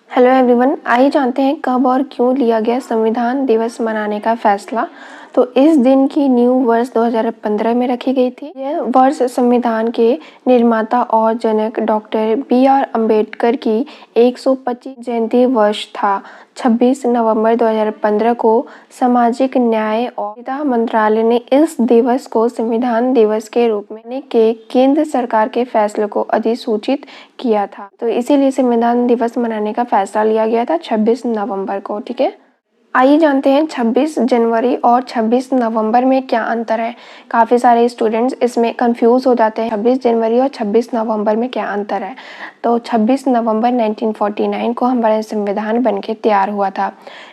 Hello everyone, आइए जानते हैं कब और क्यों लिया गया संविधान दिवस मनाने का फैसला। तो इस दिन की नींव वर्ष 2015 में रखी गई थी। यह वर्ष संविधान के निर्माता और जनक डॉक्टर बी.आर. अम्बेडकर की 125 जयंती वर्ष था। 26 नवंबर 2015 को सामाजिक न्याय और अधिकारिता मंत्रालय ने इस दिवस को संविधान दिवस के रूप में के केंद्र सरकार के फैसले को अधिसूचित किया था। तो इसीलिए संविधान दिवस मनाने का फैसला लिया गया था 26 नवंबर को। ठीक है, आइए जानते हैं 26 जनवरी और 26 नवंबर में क्या अंतर है। काफ़ी सारे स्टूडेंट्स इसमें कंफ्यूज हो जाते हैं 26 जनवरी और 26 नवंबर में क्या अंतर है। तो 26 नवंबर 1949 को हमारा संविधान बनके तैयार हुआ था।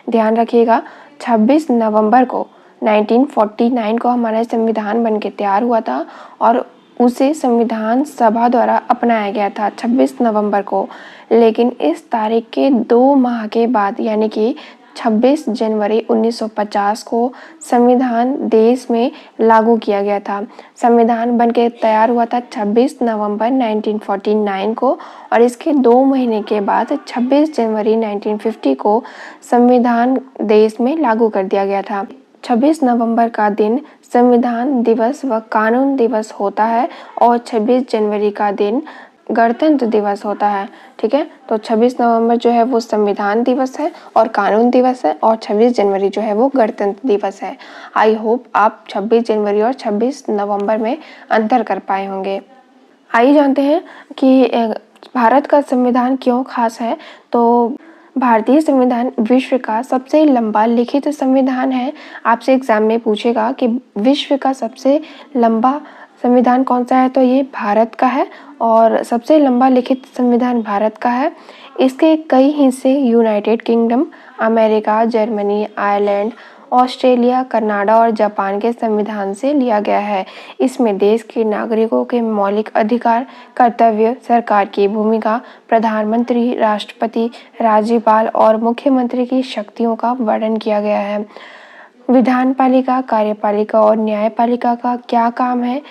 ध्यान रखिएगा, 26 नवंबर को 1949 को हमारा संविधान बनके तैयार हुआ था और उसे संविधान सभा द्वारा अपनाया गया था 26 नवंबर को। लेकिन इस तारीख के 2 माह के बाद यानी कि 26 जनवरी 1950 को संविधान देश में लागू किया गया था। संविधान बनके तैयार हुआ था 26 नवंबर 1949 को और इसके 2 महीने के बाद 26 जनवरी 1950 को संविधान देश में लागू कर दिया गया था। 26 नवंबर का दिन संविधान दिवस व कानून दिवस होता है और 26 जनवरी का दिन गणतंत्र दिवस होता है। ठीक है, तो 26 नवंबर जो है वो संविधान दिवस है और कानून दिवस है और 26 जनवरी जो है वो गणतंत्र दिवस है। आई होप आप 26 जनवरी और 26 नवंबर में अंतर कर पाए होंगे। आइए जानते हैं कि भारत का संविधान क्यों खास है। तो भारतीय संविधान विश्व का सबसे लंबा लिखित संविधान है। आपसे एग्जाम में पूछेगा कि विश्व का सबसे लंबा संविधान कौन सा है, तो ये भारत का है और सबसे लंबा लिखित संविधान भारत का है। इसके कई हिस्से United kingdom, America, Germany, Ireland, Australia, Canada और जापान के संविधान से लिया गया है। इसमें देश के नागरिकों के मौलिक अधिकार, कर्तव्य, सरकार की भूमिका, प्रधानमंत्री, राष्ट्रपति, राज्यपाल और मुख्यमंत्री की शक्तियों का वर्णन किया गया है। विधानपालिका, कार्यपालिका और न्यायपालिका का क्या काम है,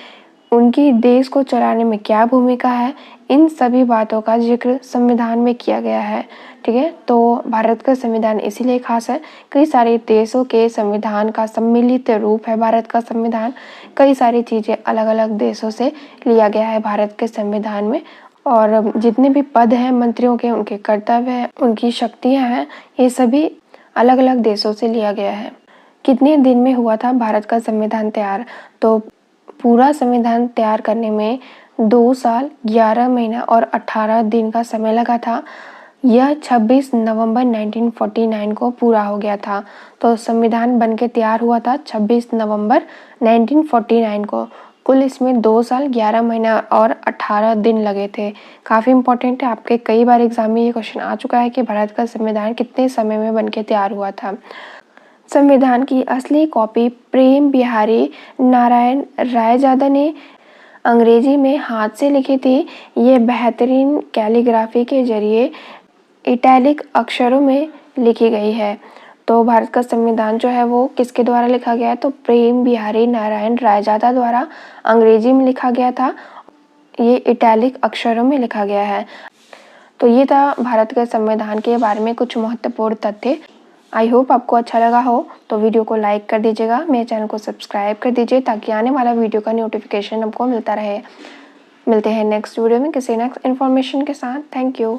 उनकी देश को चलाने में क्या भूमिका है, इन सभी बातों का जिक्र संविधान में किया गया है। ठीक है, तो भारत का संविधान इसीलिए खास है, कई सारे देशों के संविधान का सम्मिलित रूप है भारत का संविधान। कई सारी चीज़ें अलग अलग देशों से लिया गया है भारत के संविधान में और जितने भी पद हैं मंत्रियों के, उनके कर्तव्य हैं, उनकी शक्तियाँ हैं, ये सभी अलग अलग देशों से लिया गया है। कितने दिन में हुआ था भारत का संविधान तैयार, तो पूरा संविधान तैयार करने में 2 साल 11 महीना और 18 दिन का समय लगा था। यह 26 नवंबर 1949 को पूरा हो गया था। तो संविधान बनके तैयार हुआ था 26 नवंबर 1949 को। कुल इसमें 2 साल 11 महीना और 18 दिन लगे थे। काफ़ी इंपॉर्टेंट है, आपके कई बार एग्जाम में ये क्वेश्चन आ चुका है कि भारत का संविधान कितने समय में बनके तैयार हुआ था। संविधान की असली कॉपी प्रेम बिहारी नारायण रायजादा ने अंग्रेजी में हाथ से लिखी थी। ये बेहतरीन कैलीग्राफी के जरिए इटैलिक अक्षरों में लिखी गई है। तो भारत का संविधान जो है वो किसके द्वारा लिखा गया है, तो प्रेम बिहारी नारायण रायजादा द्वारा अंग्रेजी में लिखा गया था। ये इटैलिक अक्षरों में लिखा गया है। तो ये था भारत के संविधान के बारे में कुछ महत्वपूर्ण तथ्य। आई होप आपको अच्छा लगा हो, तो वीडियो को लाइक कर दीजिएगा, मेरे चैनल को सब्सक्राइब कर दीजिए ताकि आने वाला वीडियो का नोटिफिकेशन आपको मिलता रहे। मिलते हैं नेक्स्ट वीडियो में किसी नेक्स्ट इन्फॉर्मेशन के साथ। Thank you.